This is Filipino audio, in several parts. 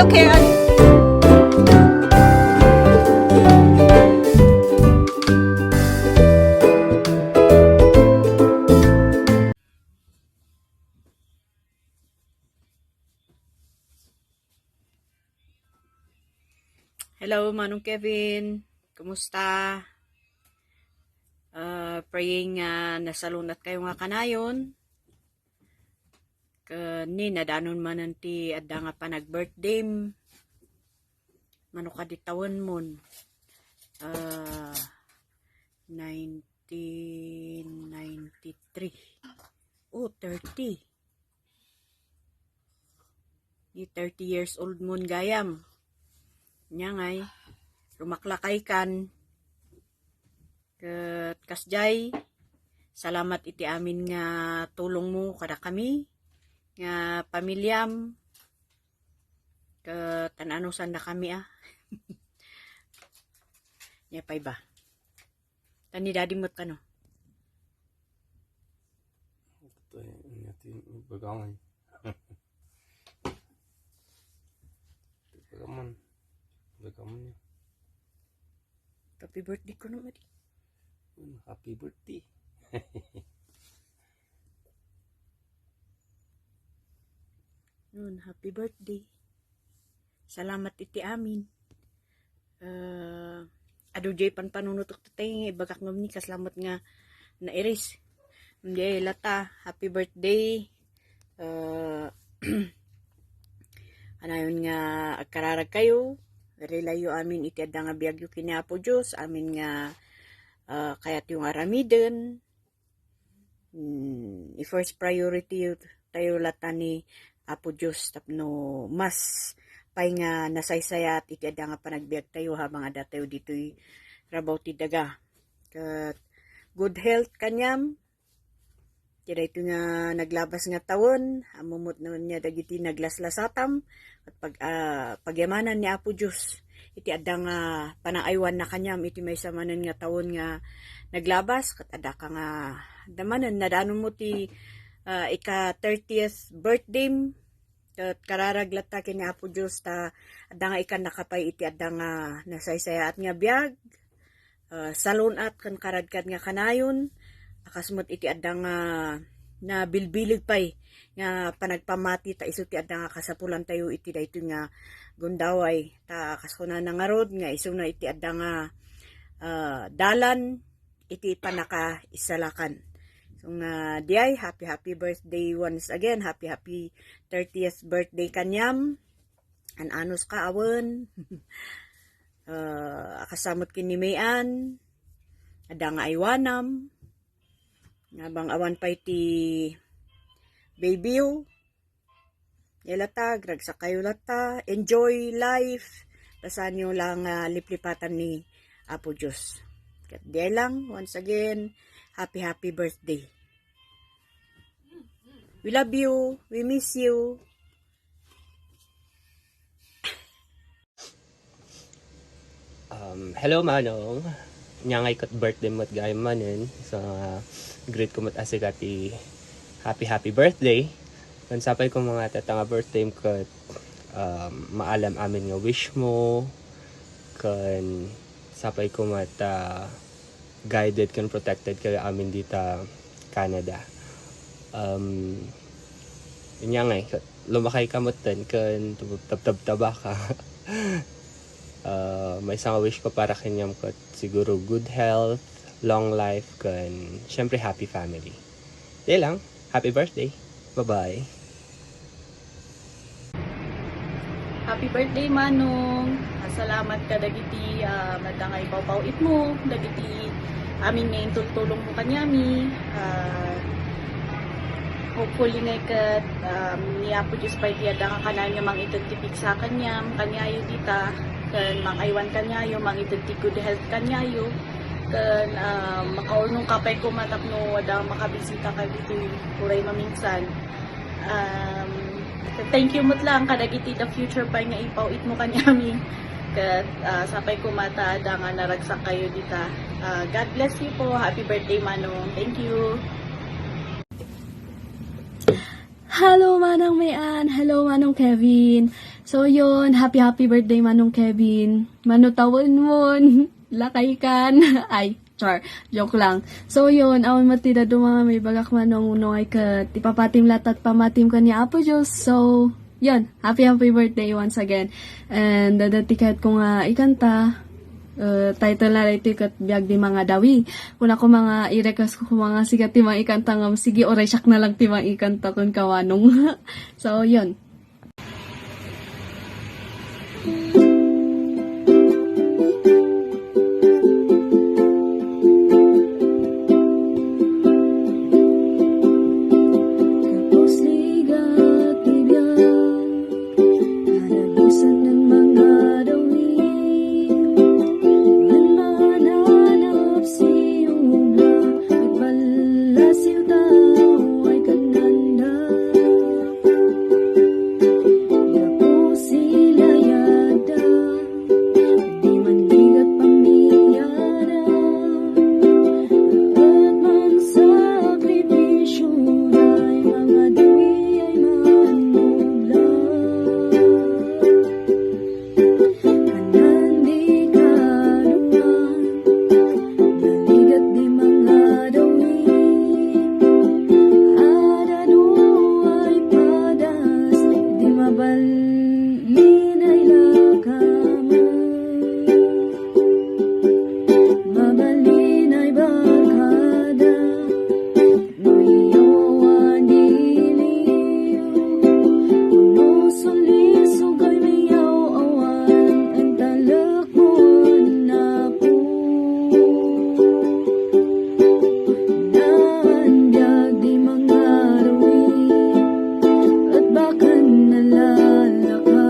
okay. Hello, Manong Kevin. Kumusta? Praying nasalunat kayo nga kanayon. Kani nadanon man nanti adda nga pa nag-birthday. Mano ka ditawan mon? 1993. Oh, 30. Di 30 years old mon gayam. Nya ngay rumaklakay kan ket kasjay salamat iti amin nga tulong mo kada kami nga pamilyam ket tananusan na kami nya pay ba tani dadi mot kano ito natin bagangay bagaman bagaman niya. Happy birthday ko naman. Happy birthday. Happy birthday. Salamat iti amin. Adujay panunutok tatay bagak ngam ni kasalamat nga nairis. Hindi lata happy birthday. Anayon nga agkararag kayo. Relayo amin iti adda nga biagyo kini Apo Dios amin nga kayat yung aramiden. I-first priority tayo lata ni Apo Dios tapno mas pay nga nasaysaya at iti adda nga panagbiag tayo habang adda tayo dito'y rabaw ti daga. Kat good health kanyam. Kaya ito nga naglabas nga tawon, amumot naman niya dagiti naglaslasatam, at pagyamanan ni Apo Diyos, iti adda nga panaaywan na kanyam, iti may samanan nga tawon nga naglabas, kat adda ka nga damanan, nadanon mo ti ika 30th birthday, kat kararaglata kini Apo Diyos, ta adda nga ikan nakapay iti adda nga nasaysaya at nga biyag, salon at kan karadkad nga kanayon, akasmot iti adda nga na bilbilig pay nga panagpamati ta iso ti adda nga kasapulan tayo iti dayto nga gundaway ta kaskuna nga rod nga iso na iti adda nga dalan iti panaka isalakan. So nga diay happy birthday once again, happy 30th birthday kanyam. Anos ka awen. Akasamot kini mayan adda nga aywanam. Nabang awan pa iti baby you. Yalata, gragsa kayo lata. Enjoy life. Basan nyo lang liplipatan ni Apo Diyos. Kat di lang, once again, happy birthday. We love you. We miss you. Hello Manong. Nyangay kat birthday mo't gayam manin. So, great ko mo't asigati happy birthday. Kan sapay ko mga tatanga birthday kat maalam amin nga wish mo. Kan sapay ko mat guided kan protected kayo amin dito Canada. Nyangay kat lumakay ka mo't tan kan tab-taba ka. May isang wish ko para kanyam ko siguro good health, long life, kan syempre happy family. Di lang, happy birthday. Bye-bye. Happy birthday Manong. Salamat ka dagiti madangay pawpawit mo, dagiti amin ngayon tulong mo kanyami. Hopefully ngay kat ni Apo Diyos pa iti nga kanan nga mang itutipik sa kanyam, kanyayo dita. Kan mangaywan kanyayo, mangitagti good health kanyayo, kan makaunong kapay ko matapno wada makabisita ka dito kuray maminsan. Thank you mut lang kadagiti the future pa nga ipawit mo kanyami. Kat sapay ko mata da nga naragsak kayo dita. God bless you po. Happy birthday Manong. Thank you. Hello Manang Mayan, hello Manong Kevin. So yun, happy birthday Manong Kevin. Manutawon mo, lakay kan. Ay, char, joke lang. So yun, awan matida do mga may bagak Manong unong ay kat. Ipapatim latat pamatim ka niya Apo Diyos. So, yun, happy birthday once again. And dadatikat ko nga ikanta. Title na ito kat biag di mga dawi. Kuna ko mga i-request ko mga sigat ti mga ikanta nga sige oray siyak na lang ti mga ikanta kun kawanong. So yun. Kapos ligat tibiyang haragusan ng mga dawi. Mananap siyula Nagbalasiw daw ay kananda. Yapo sila yada Di man bigat pamilyara At man sakripisyo Ay mga dawi ay manula. Kanan di kaluman Naligat di mga dawi. Adano ay padas Di mabalin ay lakaman. Mabalin ay barkada Nuyawan diliw Kuno sulisog ay mayaw awan Ang talakon na po. Naandyag di mga rawi At bakan nalalaka.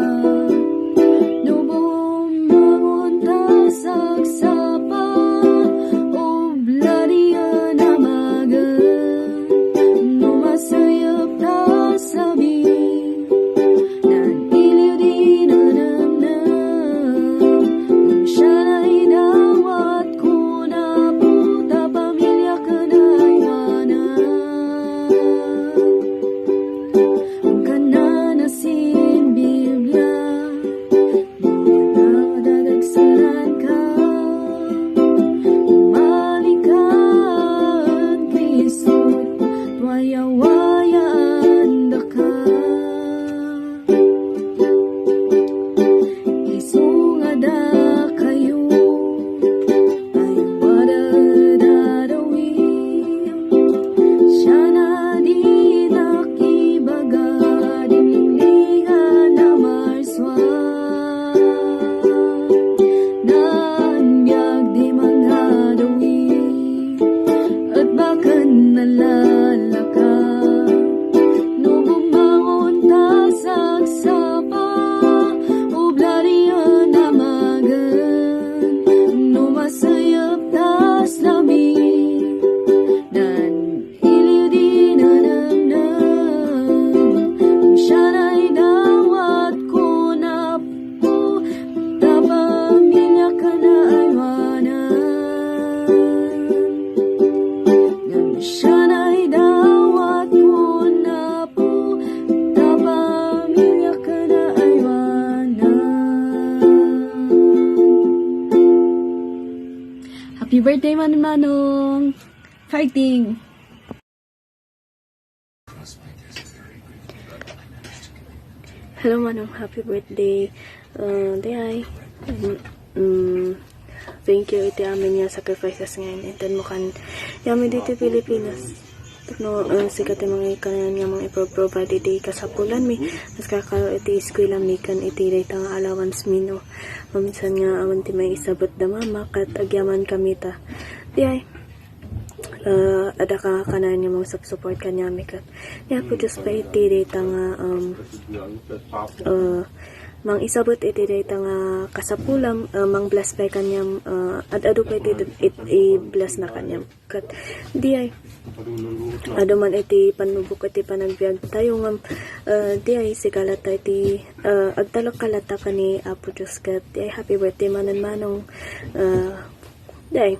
Nubong tasag sapa O blariya na maga Numasayap na sabi Nan iliw di nanamnam Ang siya na'y dawat ko na puta pamilya ka na'y manan. Ang kananasin Biblia Dadagsalan ka Malikan Kristo Wayawayaan da ka. Isungada kayo Ay wadadadawi. Siya na di nakibaga Diniligan na marswa. Naanyag di mga dawi At bakan nalalaka. Nubumangon tasag sapa O blariya na magan Numasayap tas labi Nan iliw di nanamnam. Siya na'y dawat ko na po Tapamilya ka na ay wanan. Siya na'y dawat ko na po Tapamilya ka na ay wanan. Happy birthday Manong! Fighting! Hello Manong, happy birthday. Day thank you iti amin nga sacrifices ngayon. And then mo kan yami dito Pilipinas. No, sikat yung mga ikanan nga mga ipro-provide iti kasapulan mi. Mas kakalo iti eskwela mi kan iti dayta nga allowance mi no. Maminsan nga awan ti may isabot da mama kat agyaman kami ta. Day ada ka kanan nga mga support kanya mi kat. Ya po just pa iti dayta nga mang isabot iti dayta nga kasapulam mang bless pa kanyam adu pa iti bless na kanyam kat di ay adu man iti panubok iti panagbiag tayo ngam di ay sigalata iti agtalok kalata kani Apo Diyos kat di ay happy birthday manan manong di ay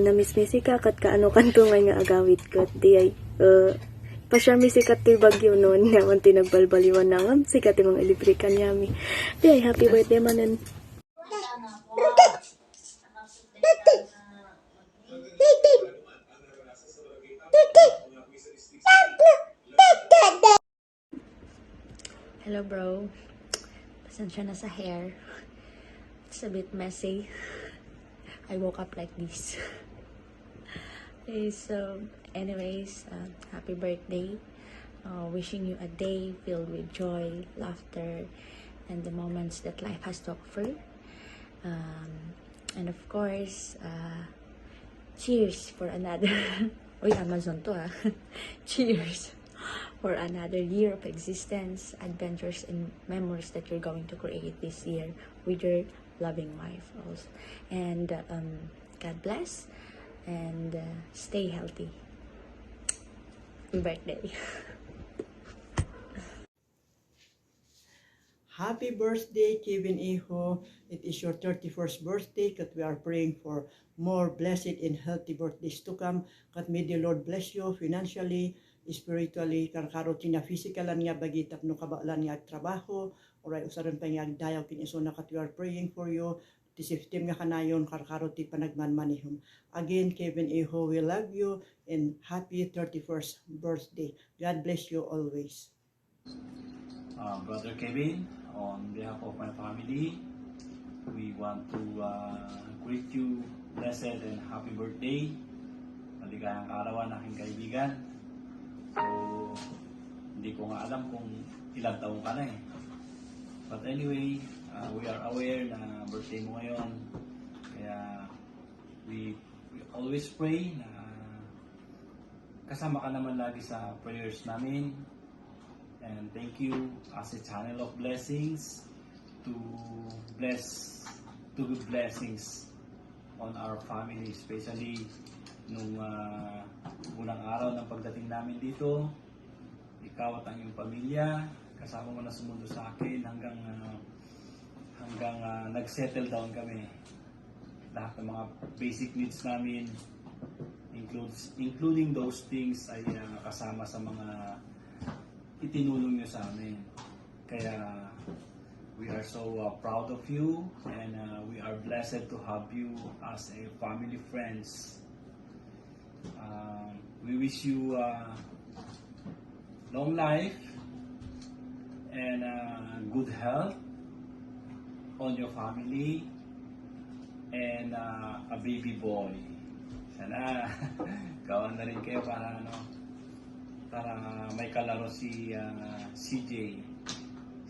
namismisi ka kat kaano kanto nga agawid kat di ay Pasyami sikat ti bagyo noon. Naman tinagbalbaliwan na nga. Sikat ti mga ilibrikan yami. Di, happy birthday manan. Hello bro. Pasensya na sa hair. It's a bit messy. I woke up like this. Okay, so anyways, happy birthday. Wishing you a day filled with joy, laughter, and the moments that life has to offer. And of course, cheers for another... Uy, Amazon to ah. Cheers for another year of existence, adventures, and memories that you're going to create this year with your loving wife also. And God bless, and stay healthy. Happy birthday. Happy birthday, Kevin Iho. It is your 31st birthday that we are praying for more blessed and healthy birthdays to come. Kat may the Lord bless you financially, spiritually, karkarotin na physikalan nga bagitap no kabaalan nga trabaho, oray usaron pa nga dayaw kinisuna kat we are praying for you. The system nga kanayon karkaroti panagmanmanihom. Again, Kevin Iho, we love you and happy 31st birthday. God bless you always. Brother Kevin, on behalf of my family, we want to greet you blessed and happy birthday. Maligayang kaarawan aking kaibigan. So, hindi ko nga alam kung ilang taong ka na eh. But anyway, we are aware na birthday mo ngayon. Kaya we always pray na kasama ka naman lagi sa prayers namin. And thank you as a channel of blessings to good blessings on our family, especially nung unang araw ng pagdating namin dito. Ikaw at ang iyong pamilya, kasama mo na sumundo sa akin hanggang nag-settle down kami. Lahat ng mga basic needs namin, including those things, ay kasama sa mga itinulong nyo sa amin. Kaya we are so proud of you, and we are blessed to have you as a family friends. We wish you long life and good health on your family and a baby boy. Sana gawan na rin kayo para may kalaro si CJ.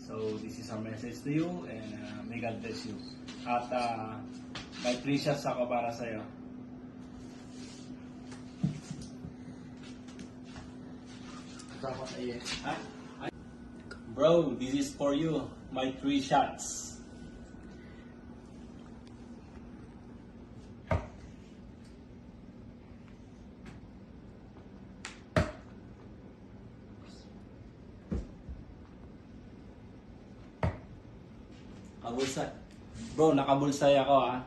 So this is our message to you, and may God bless you. At may 3 shots ako para sa'yo. Bro, this is for you. My 3 shots. Kabulsa. Bro, nakabulsay ako ah.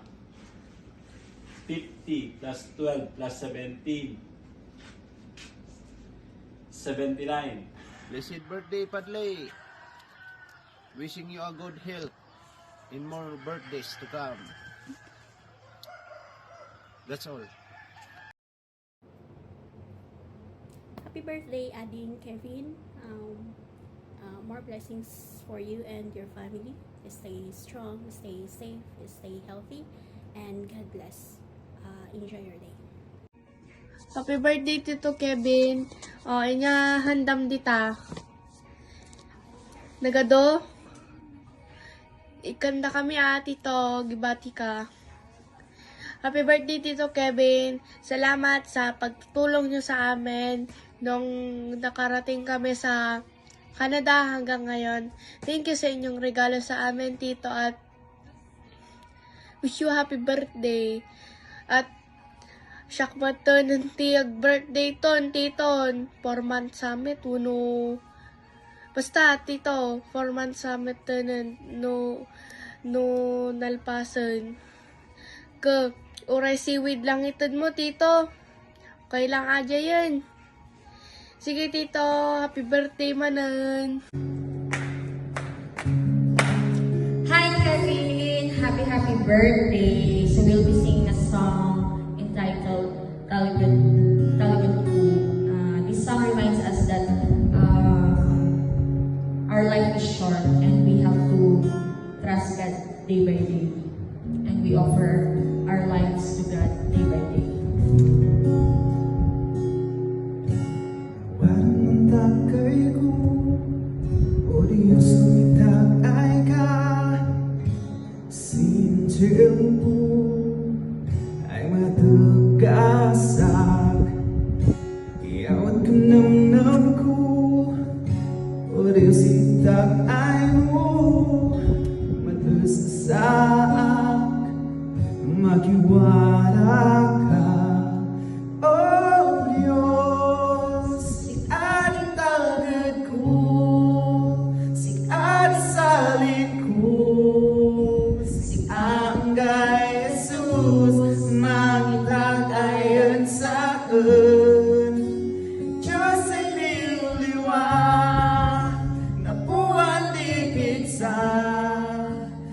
50 plus 12 plus 17. 79. Blessed birthday, Padley. Wishing you a good health in more birthdays to come. That's all. Happy birthday, Ading Kevin. More blessings for you and your family. Stay strong, stay safe, stay healthy, and God bless. Enjoy your day. Happy birthday, Tito Kevin. Inya handam dita. Nagado. Ikanda kami Tito. Gibati ka. Happy birthday, Tito Kevin. Salamat sa pagtulong nyo sa amin nung nakarating kami sa Canada hanggang ngayon. Thank you sa inyong regalo sa amin, Tito, at wish you happy birthday. At syakmat ng tiyag birthday ton, Titon. 4 month summit, uno. Basta, Tito, 4 month summit no nalpasan. Uray seaweed lang itod mo, Tito. Kailang aja yan. Sige, Tito. Happy birthday manan. Hi Kevin! Happy birthday! So we'll be singing a song entitled Taligod Ko. This song reminds us that our life is short and we have to trust God day by day. And we offer our lives to God day by day. Walang takay ko o di sumitak ay ka sin tiempo ay matugasag iawat ka namnam ko o di sitak ay mo matusasak magiwala ka oh Diyos si ating tagad ko si ating salin ko si Anggay Jesus mangitagayan sa akin Diyos ay liliwa na buwan di pizza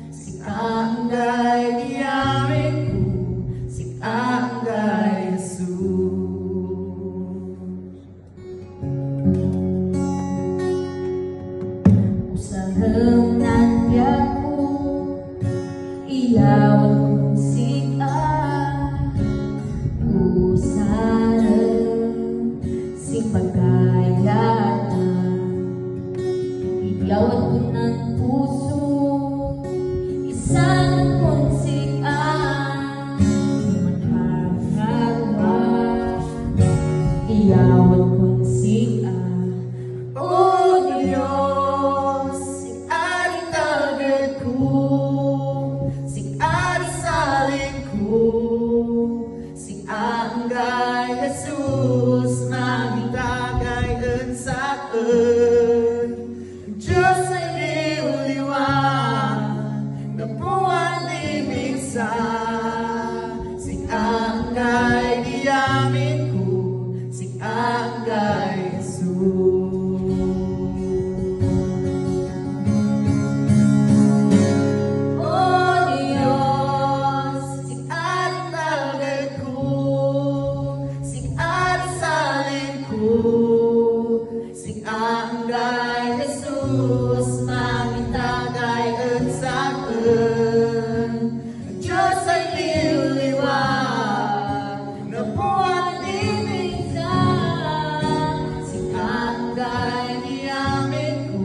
si Anggay diyamin ko si Anggay Jesus Usahang nandiyan ko, ilawan kong sika. Usahang si pagkayatan, ilawan ko ng puso. Isang kong sika, magkakawa. Ilawan kong sika. Oh Diyos, si ating tagad ko, si ating salin ko, si Anggay Jesus, magitagayan sa akin. Diyos ay liliwan na buwan di minsa, si Anggay diyamin ko, si Anggay Jesus. Oh Diyos, si ating tagad ko, si ating salin ko, si Anggay Jesus, magitagayan sa akin. Diyos ay liliwan na buwan di minsan, Si Anggay diyamin ko,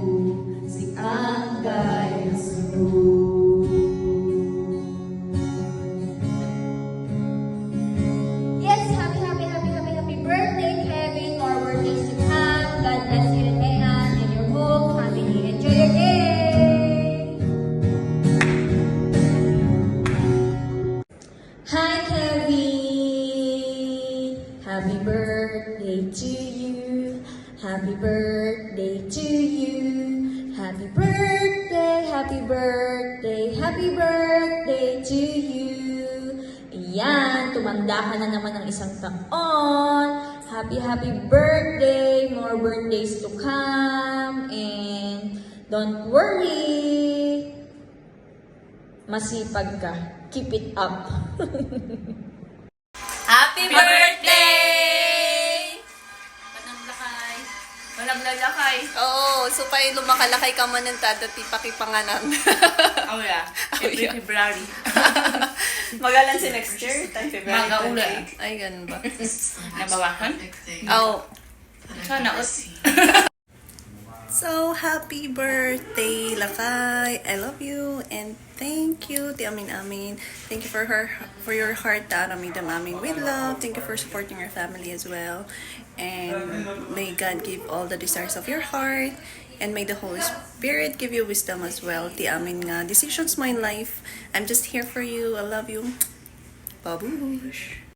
si Anggay Jesus. Yes, happy birthday, Kevin. More birthdays to come. God bless you and Mehan and your whole family. Enjoy your day. Hi, Kevin. Happy birthday to you. Happy birthday to you. Happy birthday, happy birthday to you. Ayan, tumanda ka na naman ng isang taon. Happy birthday. More birthdays to come. And don't worry. Masipag ka. Keep it up. Happy birthday! Walang lalakay. Oo, so pa lumakalakay ka man ng tadati pakipanganan. Oh yeah, every February. Magalan si next year, time February. Magaula. Ay, ganun ba? Nabawakan? Oo. Sana So, happy birthday, Lakay. I love you and thank you, ti amin. Thank you for your heart, taramidam amin with love. Thank you for supporting your family as well. And may God give all the desires of your heart. And may the Holy Spirit give you wisdom as well. Ti amin nga decisions mo in life. I'm just here for you. I love you. Babush.